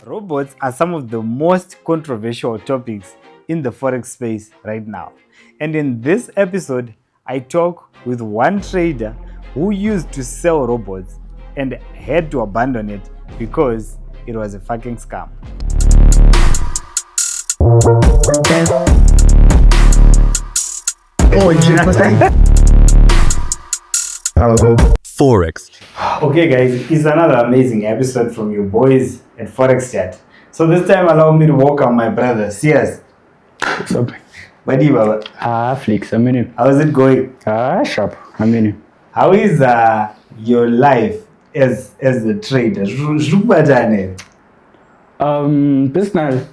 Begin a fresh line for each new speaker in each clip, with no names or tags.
Robots are some of the most controversial topics in the Forex space right now. And in this episode, I talk with one trader who used to sell robots and had to abandon it because it was a fucking scam.
Forex.
Okay, guys, it's another amazing episode from your boys at Forex Chat. So this time, allow me to welcome my brother, Siyaz.
What's up?
Badi Baba.
Flix, I'm in you.
How's it going?
Sharp, I'm in you.
How is your life as a trader?
Personal.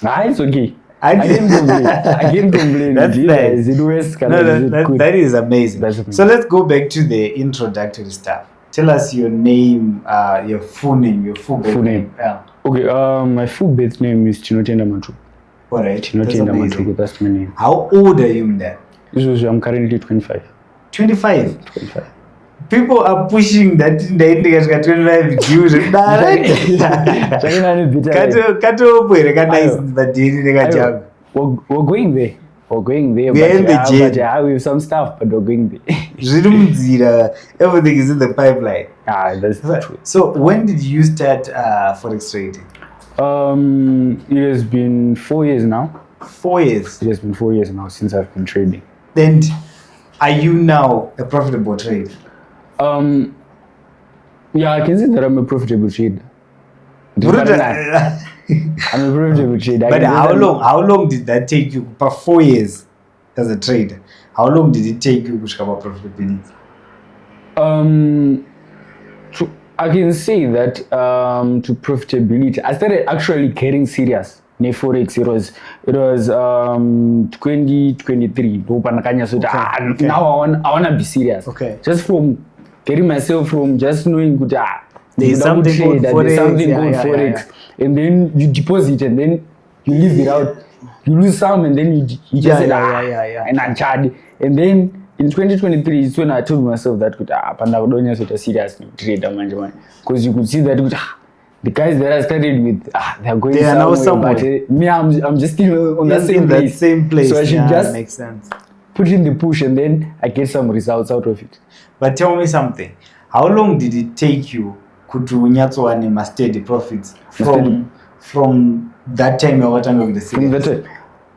It's okay.
I
can't complain.
That's nice.
Is it West?
That is amazing. So let's go back to the introductory stuff. Tell us your name, your full name, your full name. Yeah.
Okay, my full birth name is Chinotenda Manchu.
Alright,
Chinotenda Manchu, that's my name.
How old are you then?
I'm currently 25.
25?
25.
People are pushing that they got 25 views.
We're going there. We're going there.
We're in the jail.
We have some stuff, but we're going there.
Everything is in the pipeline.
That's true.
So when did you start Forex trading?
It has been 4 years now.
4 years?
It has been 4 years now since I've been trading.
Then are you now a profitable trader?
Yeah, I can say that I'm a profitable trader. I'm a profitable trader.
But how long did that take you? For 4 years as a trader, how long did it take you to become a profitability?
I can say that to profitability, I started actually getting serious. Forex, it was 2023.
Okay.
Now I wanna be serious.
Okay.
Just from getting myself from just knowing good.
There's something called
Forex, and then you deposit and then you leave it out. You lose some and then you just say and I charge. And then in 2023 is when I told myself that good serious trader, because you could see that the guys that I started with they're going somewhere, but me I'm just still on that same place. So I should just
makes sense.
Put in the push and then I get some results out of it.
But tell me something. How long did it take you to steady profits from that time you were talking with the series?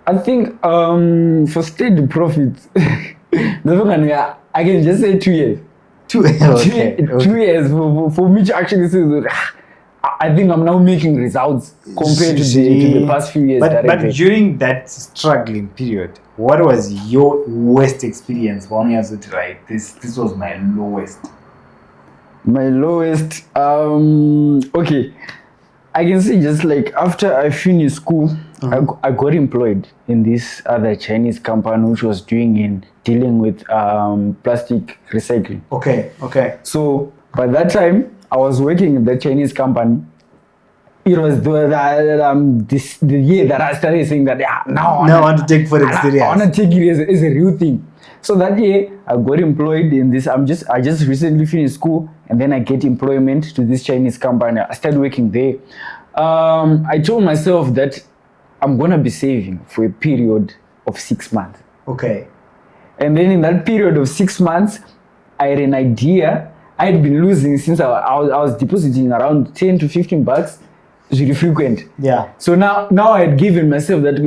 I think for steady profits, I can just say 2 years.
2 years.
2 years for me to actually say that I think I'm now making results compared to the past few years.
But during that struggling period, what was your worst experience? Right, this was my lowest.
My lowest, okay, I can say just like after I finished school, I got employed in this other Chinese company which was dealing with plastic recycling.
Okay.
So by that time, I was working in the Chinese company. It was the year that I started saying that now
I want to take Forex serious.
I want to take it as a real thing. So that year I got employed in this. I just recently finished school and then I get employment to this Chinese company. I started working there. I told myself that I'm gonna be saving for a period of 6 months.
Okay.
And then in that period of 6 months, I had an idea. I had been losing since I was depositing around 10 to 15 bucks. It's really frequent.
Yeah.
So now I had given myself that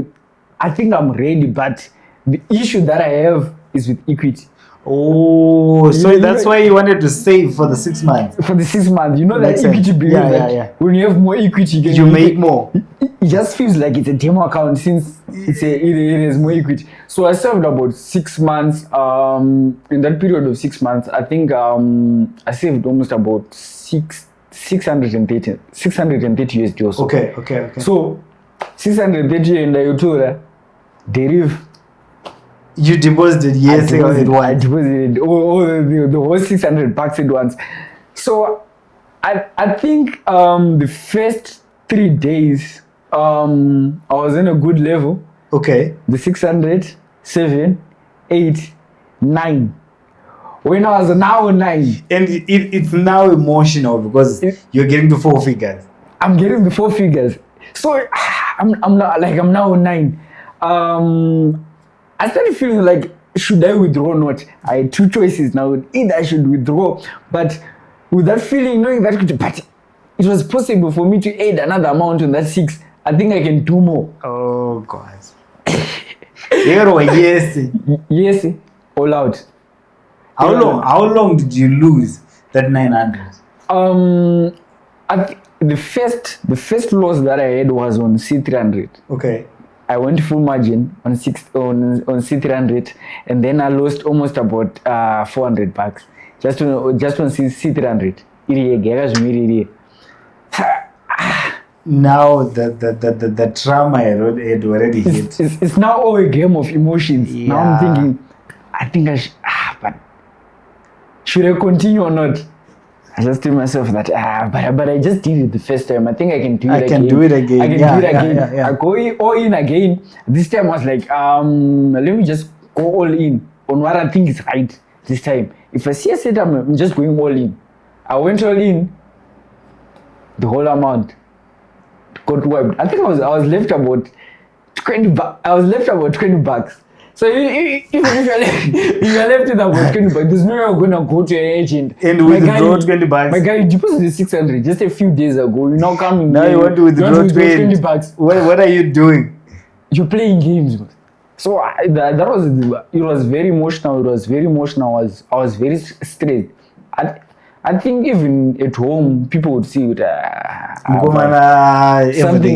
I think I'm ready, but the issue that I have is with equity.
Oh, so that's why you wanted to save for the 6 months.
For the 6 months, you know that equity believe that when you have more equity,
you make more.
It just feels like it's a demo account since it has more equity. So I saved about 6 months. In that period of 6 months, I think I saved almost about 630 USD or so.
Okay.
So 630 and I told her, derive.
You deposited
I deposited all the whole 600 bucks at once. So I think the first 3 days I was in a good level.
Okay.
The 600, 7, 8, 9. When I was now 9.
And it's now emotional because you're getting to 4 figures.
I'm getting the 4 figures. So I'm now on 9. I started feeling like, should I withdraw or not? I had 2 choices now. Either I should withdraw, but with that feeling, knowing that, but it was possible for me to add another amount on that 6. I think I can do more.
Oh God. Yes,
all out.
How long did you lose that 900?
The first loss that I had was on C300.
Okay.
I went full margin on C300, and then I lost almost about $400 just on C300.
Now the trauma had already hit.
It's now all a game of emotions.
Yeah.
Now I'm thinking, I think I should, but should I continue or not? I just told myself that, but I just did it the first time. I think I can do it again.
I can do it again.
I can do it again. Yeah. I go all in again. This time I was like, let me just go all in on what I think is right this time. If I see a setup, I'm just going all in. I went all in, the whole amount got wiped. I think I was left about $20. So if you're left with about $20, there's no way I'm gonna go to an agent
and withdraw $20.
My guy deposited $600 just a few days ago. You're now coming.
Now you want to withdraw $20. What are you doing?
You're playing games. So it was very emotional. I was very stressed. I think even at home, people would see it.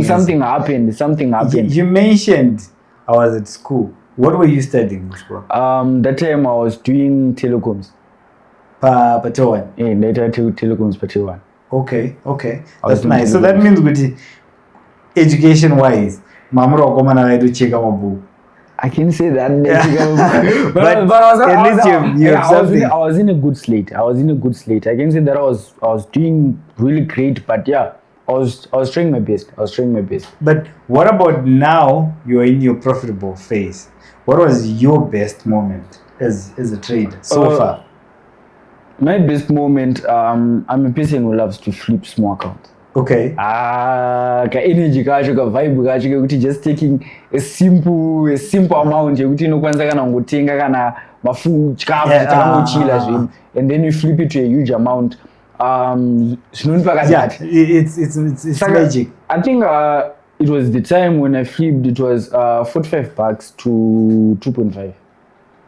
Something happened.
You mentioned I was at school. What were you studying?
That time I was doing telecoms.
Patewan.
Yeah, later to telecoms Patewan.
Okay. That's nice. So that means with education-wise, Mamuro Komana I do check my book.
I can say that. but
at least you have something.
I was in a good slate. I can say that I was doing really great, but yeah, I was trying my best.
But what about now you're in your profitable phase? What was your best moment as a trader so far?
My best moment, I'm a person who loves to flip small accounts.
Okay.
Energy kacho ka vibe kacho kuti just taking a simple amount yekuti inokwanisa kana ngotenga kana mafu chikafu chakamochila zvinhu and then you flip it to a huge amount. It's
magic.
I think it was the time when I flipped. It was $45 to 2.5.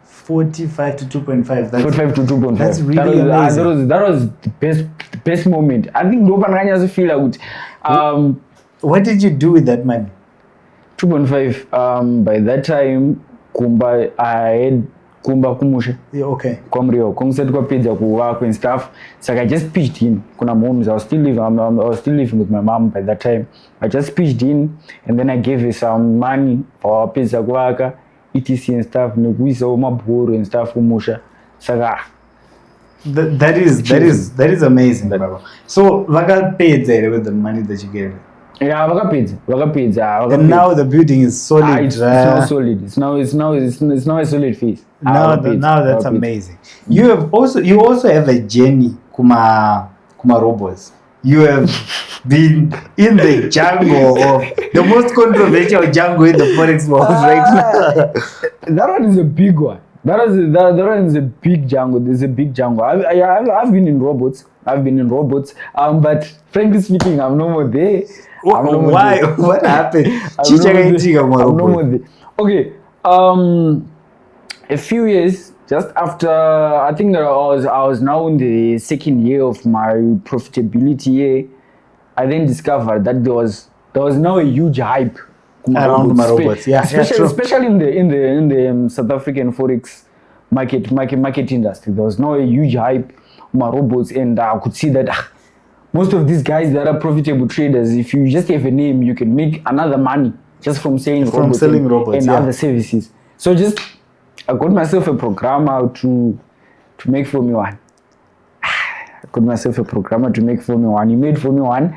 45 to 2.5.
45 to 2.5.
That's really amazing.
That was the best moment. I think nobody has feel like
what did you do with that money?
2.5. By that time, I had kumba kumusha.
Yeah, okay.
Kwamrio, koncept kwa pizza kuwako and stuff. So I just pitched in. Kuna moms, I was still living with my mom by that time. I just pitched in and then I gave her some money for pizza kuwaka, etc and stuff. Nikuisa umaburu and stuff kumusha. Saga.
That is amazing, Baba. So Vaga paid there with the money that you gave.
Yeah, Vaga paid.
And now the building is solid.
It's now solid. It's now a solid phase.
Now that's amazing. You also have a journey kuma robots. You have been in the jungle of the most controversial jungle in the Forex world right now.
That one is a big one. That one is a big jungle. There's a big jungle. I've been in robots. But frankly speaking, I'm no more there.
Why? What happened?
I'm no more there. Okay. A few years just after, I think that I was now in the second year of my profitability year. I then discovered that there was now a huge hype
around my robots. Yeah,
especially in the South African Forex market industry. There was now a huge hype on my robots, and I could see that most of these guys that are profitable traders, if you just have a name, you can make another money just from selling robots and other services. So I got myself a programmer to make for me one. He made for me one.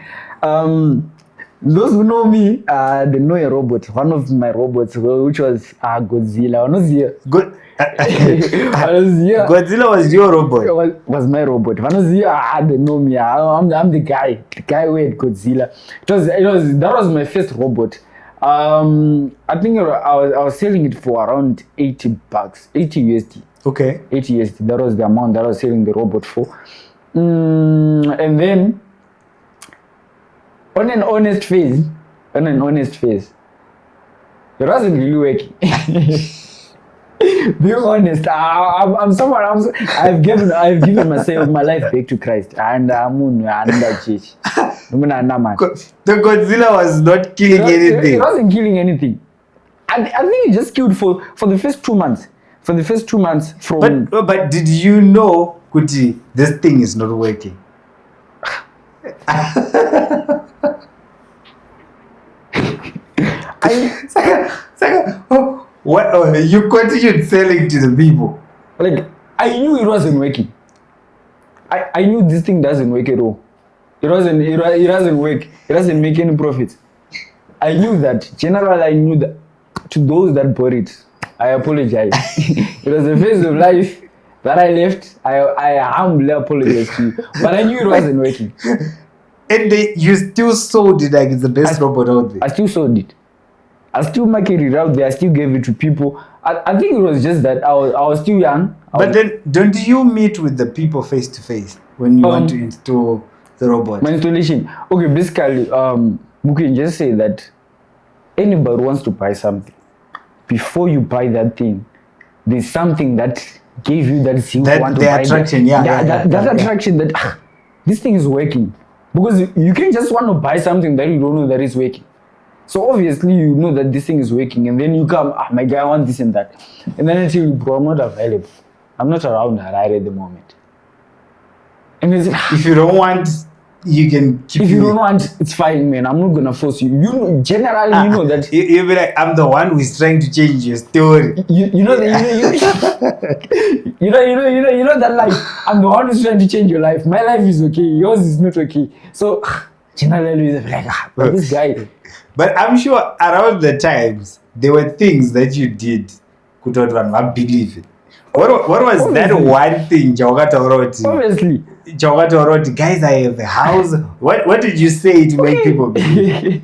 Those who know me, they know a robot. One of my robots, which was Godzilla.
Good.
Godzilla.
Godzilla was your robot.
Was my robot. They know me. I'm the guy who had Godzilla. That was my first robot. I think I was selling it for around $80, 80 USD.
Okay.
80 USD. That was the amount that I was selling the robot for. And then on an honest phase, it wasn't really working. Being honest, I'm someone. I've given myself my life back to Christ, and I'm that church.
The Godzilla was not killing anything.
It wasn't killing anything. I think it just killed for the first 2 months. For the first 2 months from.
But did you know, Kuti, this thing is not working? What you continued selling to the people?
Like, I knew it wasn't working. I knew this thing doesn't work at all. It doesn't work. It doesn't make any profit. I knew that. Generally, I knew that. To those that bought it, I apologize. It was a phase of life that I left. I humbly apologize to you. But I knew it wasn't working.
And you still sold it like it's the best robot out there.
I still sold it. I still marketed it out there. I still gave it to people. I think it was just that I was still young.
But then, don't you meet with the people face to face when you want to install the robot?
My installation. Okay, basically, we can just say that anybody wants to buy something. Before you buy that thing, there's something that gave you that thing you want to buy.
Attraction,
that attraction that this thing is working. Because you can't just want to buy something that you don't know that is working. So obviously you know that this thing is working, and then you come, my guy, I want this and that. And then I tell you, bro, I'm not available. I'm not around right at the moment. And then
if you don't want, you can keep
If you don't want, it's fine, man. I'm not gonna force you. You know, generally, you know that
you'll be like, I'm the one who is trying to change your story.
You know that life. I'm the one who's trying to change your life. My life is okay. Yours is not okay. So generally, they're like, but this guy.
But I'm sure around the times there were things that you did could not believe it. What was obviously that one thing
Obviously.
Guys, I have a house. What did you say to make people believe?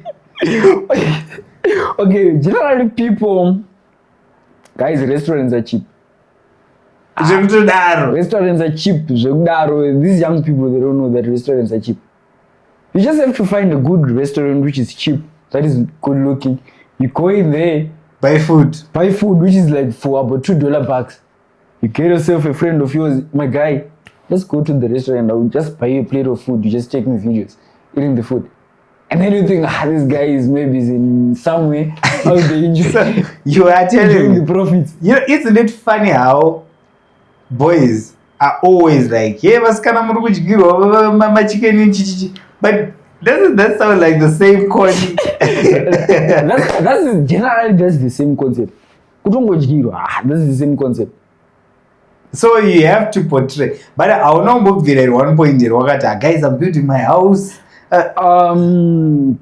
Okay, generally people, guys, restaurants are cheap. Restaurants are cheap. These young people, they don't know that restaurants are cheap. You just have to find a good restaurant which is cheap, that is good looking. You go in there, buy food which is like for about $2 bucks. You get yourself a friend of yours, my guy, let's go to the restaurant. I will just buy you a plate of food. You just take me videos eating the food. And then you think, this guy is maybe in some way how they enjoy.
So you are telling
the profits.
You know, isn't it funny how boys are always like, yeah, my chicken in chichi. But doesn't that sound like the same concept?
that's generally the same concept. That's the same concept.
So you have to portray. But I will not move there at one point. Guys, I'm building my house.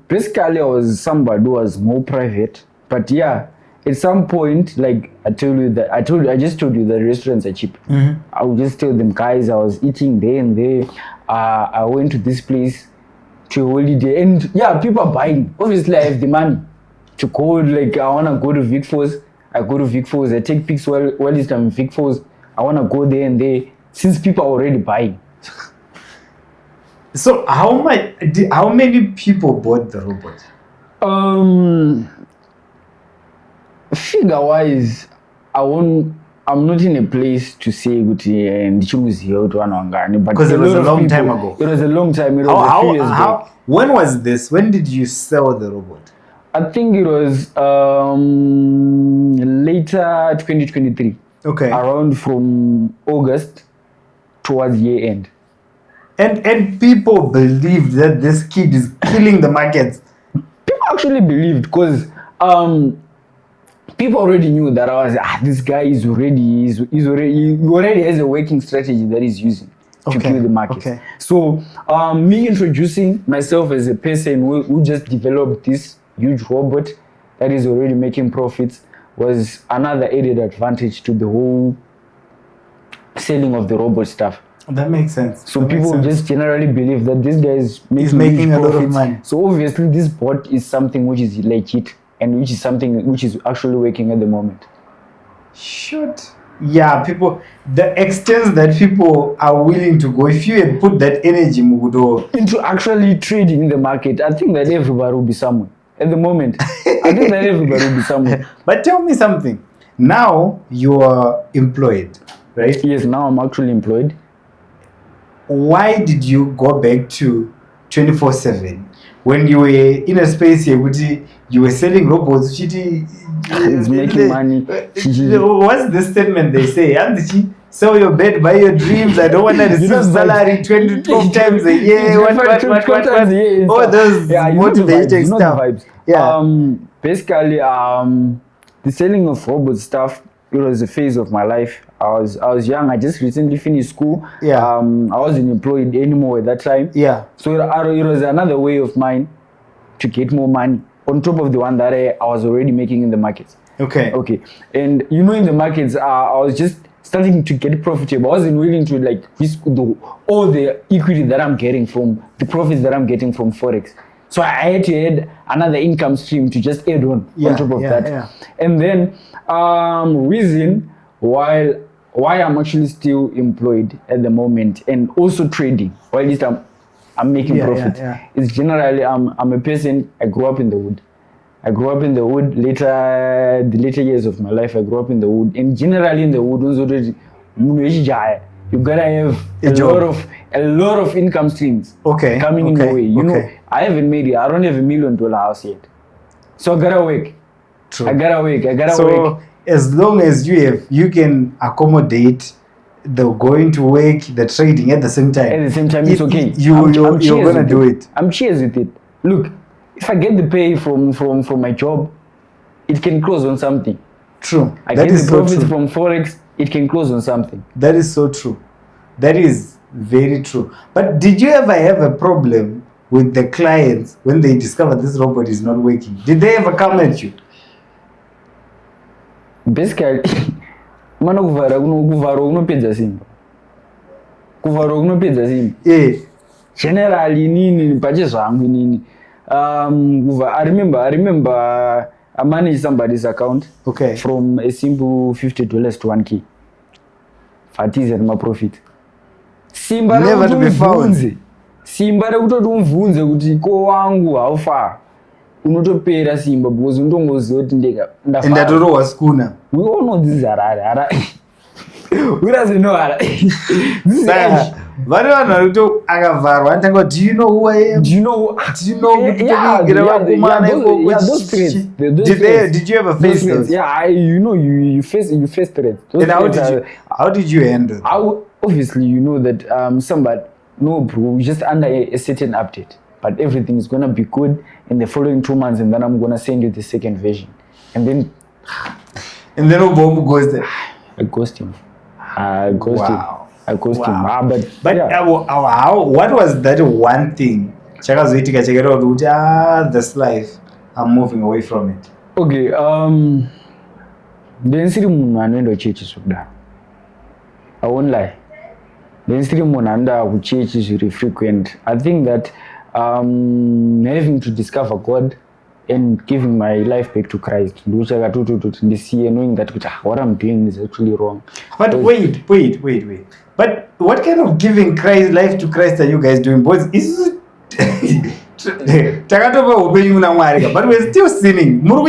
Basically, I was somebody who was more private. But yeah, at some point, like I just told you that restaurants are cheap.
Mm-hmm.
I would just tell them, guys, I was eating there and there. I went to this place to a holiday, and yeah, people are buying. Obviously, I have the money to go. Like I wanna go to Vic Falls. I go to Vic Falls. I take pics while I'm in Vic Falls. I wanna go there and there. Since people are already buying.
So how many people bought the robot?
Figure wise, I'm not in a place to say and choose here to one, but
because it was a long time ago.
It was a long time. It was a few years back.
When was this? When did you sell the robot?
I think it was later 2023.
Okay.
Around from August towards year end.
And people believed that this kid is killing the markets.
People actually believed because people already knew that I was this guy he already has a working strategy that he's using. to kill the markets.
Okay.
So me introducing myself as a person who just developed this huge robot that is already making profits was another added advantage to the whole selling of the robot stuff.
That makes sense.
So people just generally believe that this guy is making
a
huge
lot of
profits.
money.
So obviously this bot is something which is legit and which is something which is actually working at the moment.
Shoot. Yeah, people, the extent that people are willing to go, if you had put that energy Mugudo
into actually trading in the market, I think that everybody will be somewhere. At the moment, I think that everybody will be somewhere.
But tell me something. Now you are employed, right?
Yes, now I'm actually employed.
Why did you go back to 24/7 when you were in a space here, you were selling robots?
It's making money.
What's the statement they say? Sell your bed, buy your dreams. I don't want to receive salary 12 times a year. What? All those motivating stuff.
Yeah. Basically, the selling of robot stuff, it was a phase of my life. I was young. I just recently finished school.
Yeah.
I wasn't employed anymore at that time.
Yeah.
So it was another way of mine to get more money on top of the one that I was already making in the markets.
Okay.
And in the markets, I was just starting to get profitable. I wasn't willing to risk all the equity that I'm getting from the profits that I'm getting from Forex. So I had to add another income stream to just add on top of that.
Yeah.
And then reason why I'm actually still employed at the moment and also trading, or at least I'm making profit. It's generally I'm a person. I grew up in the wood. The later years of my life, I grew up in the wood. And generally in the wood, you gotta have a lot of income streams coming in your way. I haven't made it. I don't have $1 million house yet. So I gotta work.
True.
I gotta work.
So as long as you can accommodate the going to work, the trading at the same time.
At the same time, it's okay.
You're gonna do it.
I'm cheers with it. Look, if I get the pay from my job, it can close on something.
True.
I get the profits from Forex, it can close on something.
That is so true. That is very true. But did you ever have a problem with the clients when they discover this robot is not working? Did they ever come at you?
Basically, kuvara kunopedza simba.
Yeah.
Generally nini pachezvangu nini. I remember I managed somebody's account from a simple $50 to $1K. Fatize my profit. Simba
never to be found.
Simba rekutoti umvunze kuti ko wangu haufa. Unotopera simba because untongoziva kuti ndafa.
Ndatorowa skuna.
We all know this is Harare. Who doesn't know Harare? This is age.
Do you know who I am?
Do you know? Those threats.
Did you ever face those?
Yeah, you face threats.
And how did you handle it?
Obviously, you know that somebody, no bro, just under a certain update. But everything is gonna be good in the following 2 months, and then I'm gonna send you the second version. And then
Obombo goes there.
I ghost him. I ghost him.
What was that one thing? This life, I'm moving away from it.
Okay, then siri munhu anoenda kuchechi zvekudaro. I won't lie. Then siri munhu anoenda kuchechi zviri frequent. I think that having to discover God and giving my life back to Christ, knowing that what I'm doing is actually wrong.
But wait. But what kind of giving life to Christ are you guys doing? Boys, but we're still sinning.
No.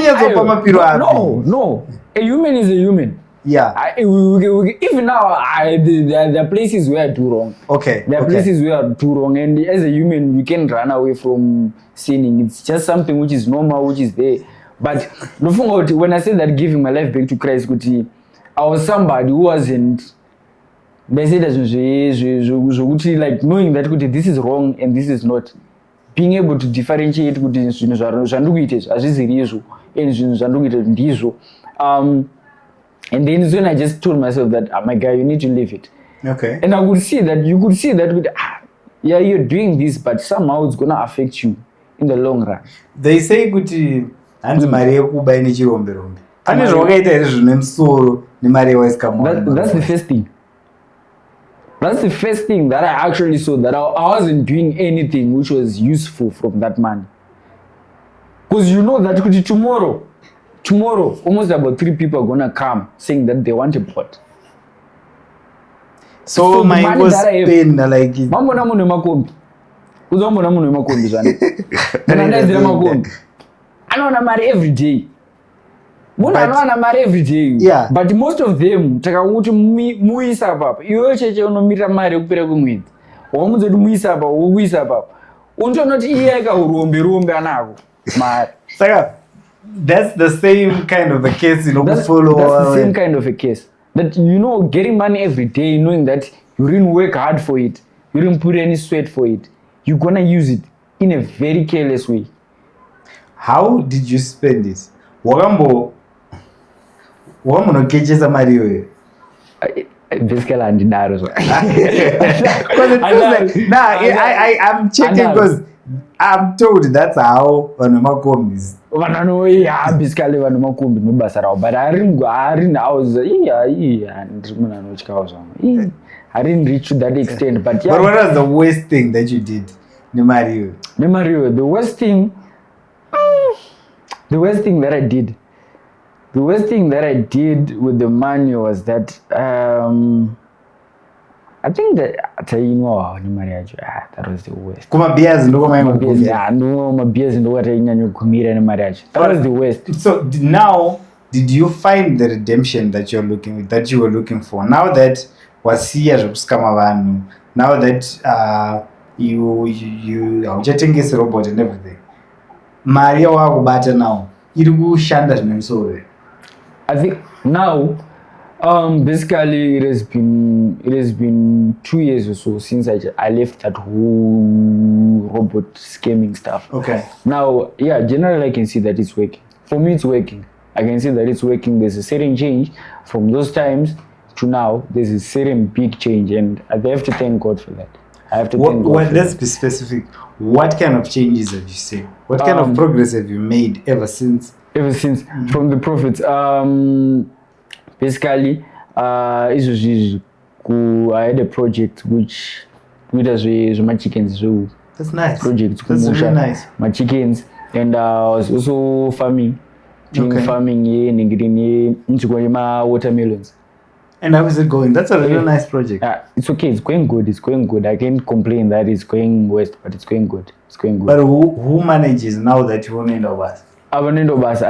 A human is a human.
Yeah.
Even now, there are places where I do wrong. There are places where I do wrong, and as a human, you can run away from sinning. It's just something which is normal, which is there. But when I said that giving my life back to Christ, I was somebody who wasn't. They say that like knowing that this is wrong and this is not. Being able to differentiate and then when I just told myself that, my guy, you need to leave it.
Okay.
And you could see that with, yeah, you're doing this, but somehow it's gonna affect you in the long run.
They say kuti hanzi mari yekuba ine chirombe rombe. Pane zvawakaita here zvine musoro nemari yawaisika.
That's the first thing. That's the first thing that I actually saw, that I wasn't doing anything which was useful from that money. Because you know that tomorrow, almost about 3 people are gonna come saying that they want a pot.
So my was pain like it.
Mambo na munhu makombi. Uzombo na munhu makombi zvane. Kana ndaizira makombi. Anoona mari every day. Munhu anowana mari every day.
Yeah.
But most of them takakuti muisa papa. Iwe cheche unomira mari kupera kwemwedzi. Wamudzoti muisa papa, wokuisa papa. Untonoti iye ka urombe anako. Mari.
Saka that's the same kind of a case
That's the same kind of a case. That, you know, getting money every day, knowing that you didn't work hard for it, you didn't put any sweat for it, you're gonna use it in a very careless way.
How did you spend it? Wakambonochechesa mari iyoyo.
Basically, handidaro so.
I'm checking because I'm told that's how vanhu vemakombi is.
Basically vanhu vemakombi nebasa ravo, but I didn't reach to that extent, but yeah.
But what was the worst thing that you did nemari iyoyo?
The worst thing that I did with the money was that I think that that was the worst.
Kumabeers ndo
mabeers ndo watainyanya kumira nemari yacho. That was the worst.
So now, did you find the redemption that you were looking for? Now that wasiya zvekuscama vanhu, now that you hauchatengesi robot and everything, mari yawakubata now iri kushanda zvine musoro.
I think now, basically it has been 2 years or so since I left that whole robot scamming stuff.
Okay.
Now, yeah, generally I can see that it's working. For me, it's working. I can see that it's working. There's a certain change from those times to now. There's a certain big change, and I have to thank God for that. I have to thank God.
Let's be specific. What kind of changes have you seen? What kind of progress have you made ever since? From the profits, basically, I had a project which does my chickens. So that's nice.
Project.
That's really nice.
My chickens, and I was also farming. Farming into watermelons.
And how is it going? That's a really nice project.
It's okay. It's going good. I can't complain that it's going west, but it's going good.
But who manages now that you own Indobas?
I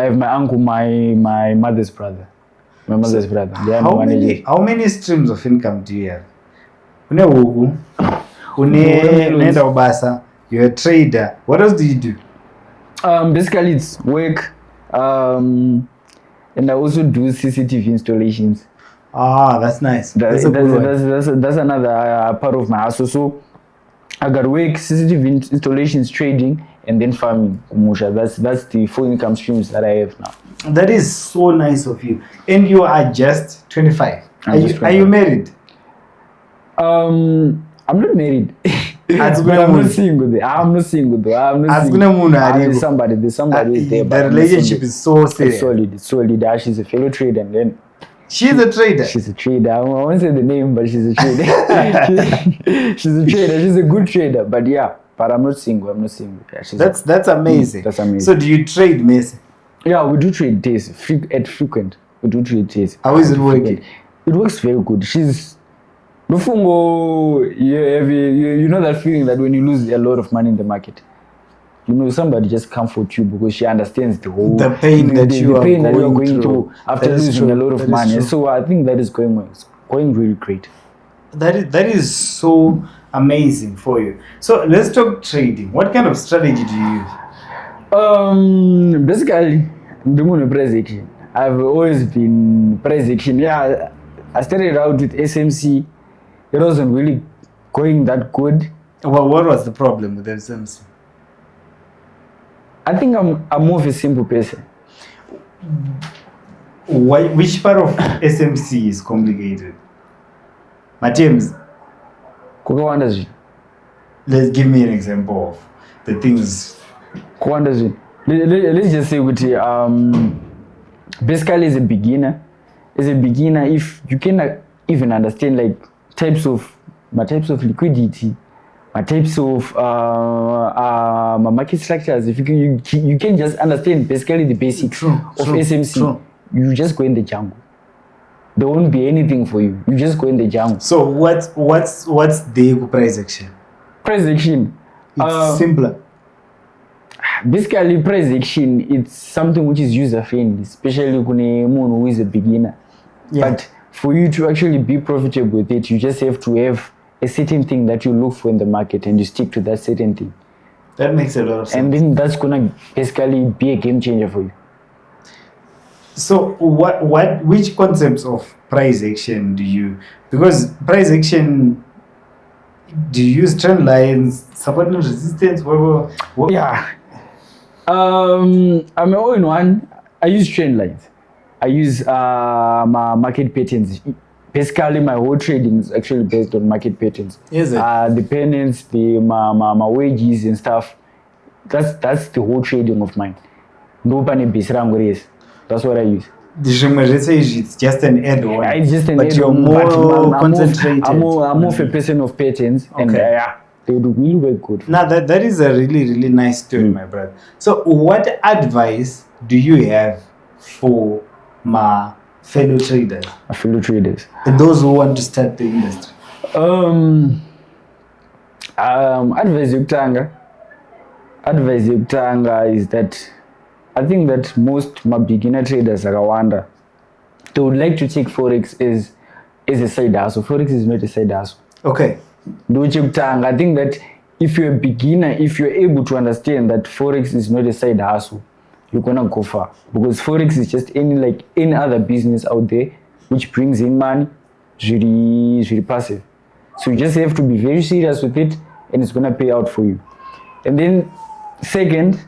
have my uncle, my mother's brother. They are
how many streams of income do you have? You're a trader. What else do you do?
Basically it's work, and I also do CCTV installations.
That's nice. That's
another part of my hustle. So I got work, CCTV installations, trading, and then farming. That's the 4 income streams that I have now.
That is so nice of you. And you are just 25. Are you married?
I'm not married. I'm not single though. There's somebody there.
The relationship is so serious.
It's solid. She's a fellow trader, and then
she's a trader.
She's a trader. I won't say the name, but she's a trader. She's a trader. She's a good trader. But yeah, but I'm not single. Yeah,
that's amazing.
That's amazing.
So do you trade, Messi?
Yeah, we do trade days at frequent. We do trade days.
How is it working?
It works very good. She's Bufungo, you know that feeling that when you lose a lot of money in the market, you know somebody just comforts you because she understands the
pain that you are
going through after losing a lot of money. So I think that is going well. It's going really great.
That is so amazing for you. So let's talk trading. What kind of strategy do you use?
Basically, the price action. I've always been price action. Yeah, I started out with SMC. It wasn't really going that good.
Well, what was the problem with SMC?
I think I'm more of a simple person.
Which part of SMC is complicated? Matems,
Kwakawanda zvinhu.
let's give me an example of the things.
Kwakawanda zvinhu. Let's just say kuti basically as a beginner, if you can even understand like types of liquidity, types of market structures, if you can just understand basically the basics of SMC, you just go in the jungle. There won't be anything for you. You just go in the jungle.
So what's the price action?
Price action.
It's simpler.
Basically, price action, it's something which is user friendly, especially when someone who is a beginner.
Yeah.
But for you to actually be profitable with it, you just have to have a certain thing that you look for in the market and you stick to that certain thing.
That makes a lot of sense.
And then that's gonna basically be a game changer for you.
So which concepts of price action do you, because price action, do you use trend lines, support and resistance, what?
Yeah. I'm an all-in-one. I use trend lines. I use my market patterns. Basically, my whole trading is actually based on market patterns.
Is it?
The penance, my wages and stuff. That's the whole trading of mine. That's what I use.
It's just an add-on.
It's just an
but
add-on,
you're more
but
concentrated.
I'm more of a person of patterns, and yeah, they do really work good.
Now that is a really, really nice story, my brother. So what advice do you have for my fellow traders? And those who want to start the industry?
Advice yokutanga is that I think that most my beginner traders akawanda, they would like to take Forex as a side hustle. Forex is not a side hustle.
Okay.
I think that if you're a beginner, if you're able to understand that Forex is not a side hustle, you're gonna go far. Because Forex is just any other business out there which brings in money, really passive. So you just have to be very serious with it, and it's gonna pay out for you. And then second,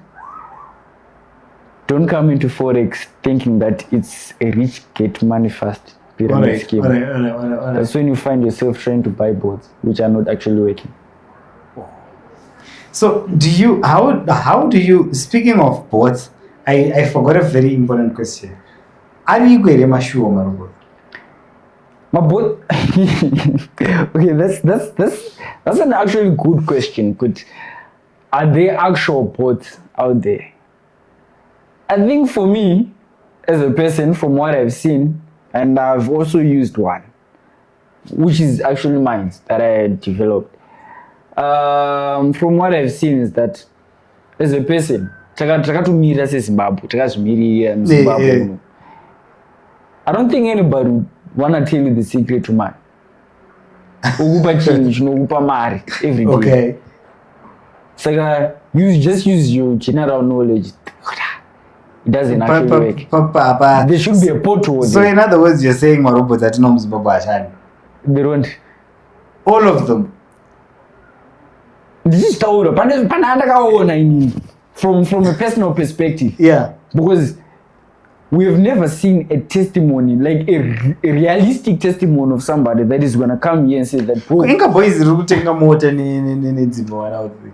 don't come into Forex thinking that it's a rich get money fast pyramid scheme.
All right.
That's when you find yourself trying to buy bots which are not actually working.
So how do you, speaking of bots, I forgot a very important question. Are you going to mashuo marubo?
My bot okay, that's an actually good question. But are there actual bots out there? I think for me, as a person, from what I've seen, and I've also used one, which is actually mine that I developed. From what I've seen is that as a person, takatumira seZimbabwe, takazvimirira muZimbabwe. I don't think anybody would wanna tell you the secret to man. Ukupa change, ukupa mari every day.
Okay.
So just use your general knowledge. It doesn't actually work. There should be a portal.
So in other words, you're saying my robots that know Zimbabwe.
They don't.
All of them.
This is from a personal perspective.
Yeah.
Because we have never seen a testimony, like a realistic testimony of somebody that is gonna come here and say that bro.
Inga boys tenga motor ni Zimbabwe out there.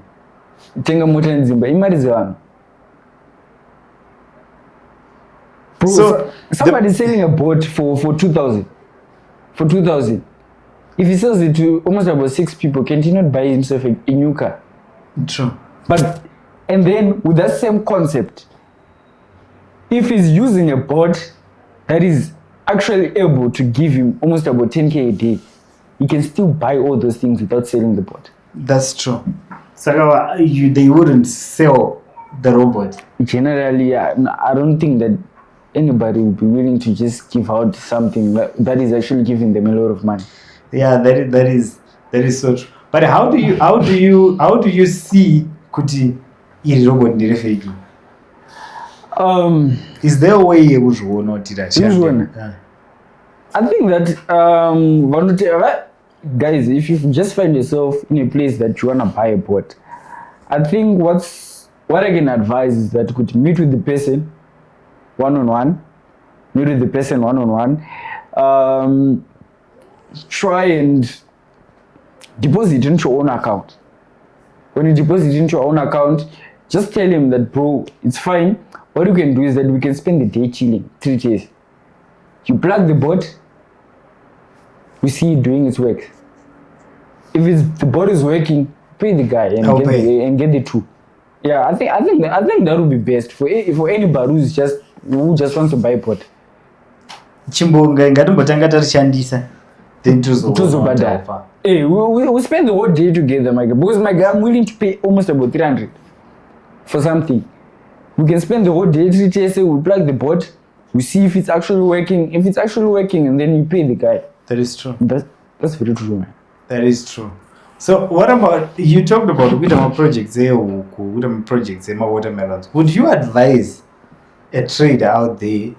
Tenga motor ni Zimbabwe. Imari zwangu. Bro, so somebody selling a boat for 2,000. For 2,000. If he sells it to almost about 6 people, can he not buy himself a new car?
True.
But and then with that same concept, if he's using a bot that is actually able to give him almost about 10k a day, he can still buy all those things without selling the bot.
That's true. So they wouldn't sell the robot.
Generally, I don't think that anybody would be willing to just give out something that is actually giving them a lot of money.
Yeah, that is so true. But how do you see kuti iri robot ndiri fake? Is there a way you would not it?
I think that guys, if you just find yourself in a place that you wanna buy a bot, I think what I can advise is that you could meet with the person one-on-one. try and deposit into your own account. When you deposit into your own account, just tell him that, bro, it's fine. What you can do is that we can spend the day chilling, 3 days. You plug the bot, we see it doing its work. If the bot is working, pay the guy and get the 2. Yeah, I think that would be best for anybody who just wants to buy a bot.
Chimbonga ngatimbotanga tarishandisa then tuzobhadhara.
Hey, we spend the whole day together, my guy. Because my guy, I'm willing to pay almost about 300 for something. We can spend the whole day, 3 days, we plug the bot, we see if it's actually working. If it's actually working, and then you pay the guy.
That is true.
That's very true, man.
That is true. So what about, you talked about projects, watermelons. Would you advise a trader out there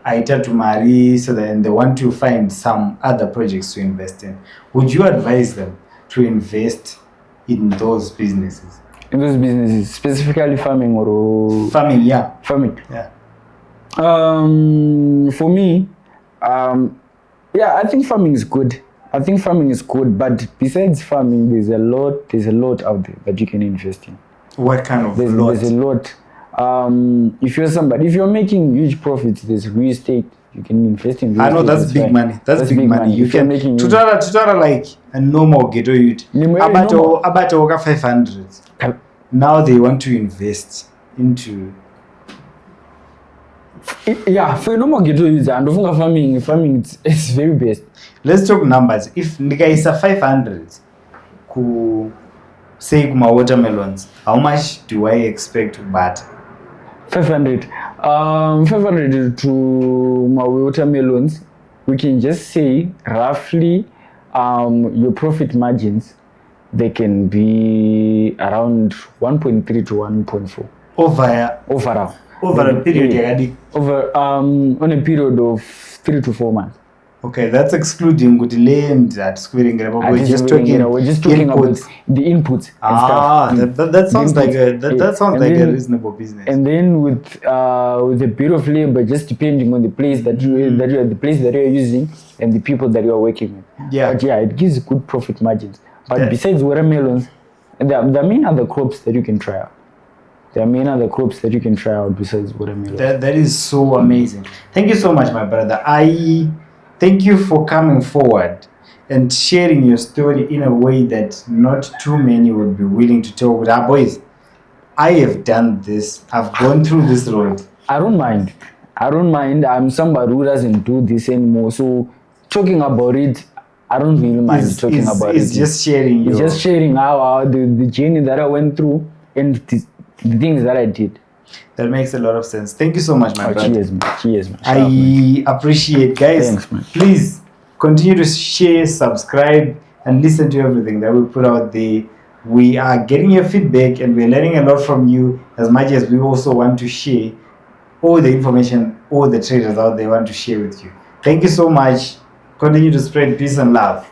to marry so that they want to find some other projects to invest in? Would you advise them to invest in those businesses?
In those businesses, specifically farming or
farming? Yeah.
Farming.
Yeah.
For me, yeah, I think farming is good. But besides farming, there's a lot out there that you can invest in.
What kind of
There's a lot. If you're making huge profits, there's real estate. You can invest in real estate.
I know that's big money. That's big money. You can tutara like a normal ghetto youth. About 500. Now they want to invest into.
Yeah, for a normal ghetto youth, and farming it's very best.
Let's talk numbers. If Nika is a 500 say kuma watermelons, how much do I expect to bat?
500. 500 to my watermelons, we can just say roughly your profit margins, they can be around 1.3 to 1.4. Over a period, on a period of 3 to 4 months.
Okay, that's excluding good land that squaring. We're just talking
about the inputs and stuff.
That sounds like a reasonable business.
And then with a bit of labor, just depending on the place that you're using and the people that you are working with.
Yeah.
But yeah, it gives good profit margins. But besides watermelons, there are many other crops that you can try out. Besides watermelons.
That is so amazing. Thank you so much, my brother. Thank you for coming forward and sharing your story in a way that not too many would be willing to talk with our boys. I have done this. I've gone through this road.
I don't mind. I'm somebody who doesn't do this anymore. So talking about it, I don't really mind talking about it.
It's just sharing.
It's just sharing how the journey that I went through and the things that I did.
That makes a lot of sense. Thank you so much, my brother.
Cheers, man.
I appreciate, guys.
Thanks, man.
Please continue to share, subscribe, and listen to everything that we put out there. We are getting your feedback and we're learning a lot from you, as much as we also want to share all the information all the traders out there want to share with you. Thank you so much. Continue to spread peace and love.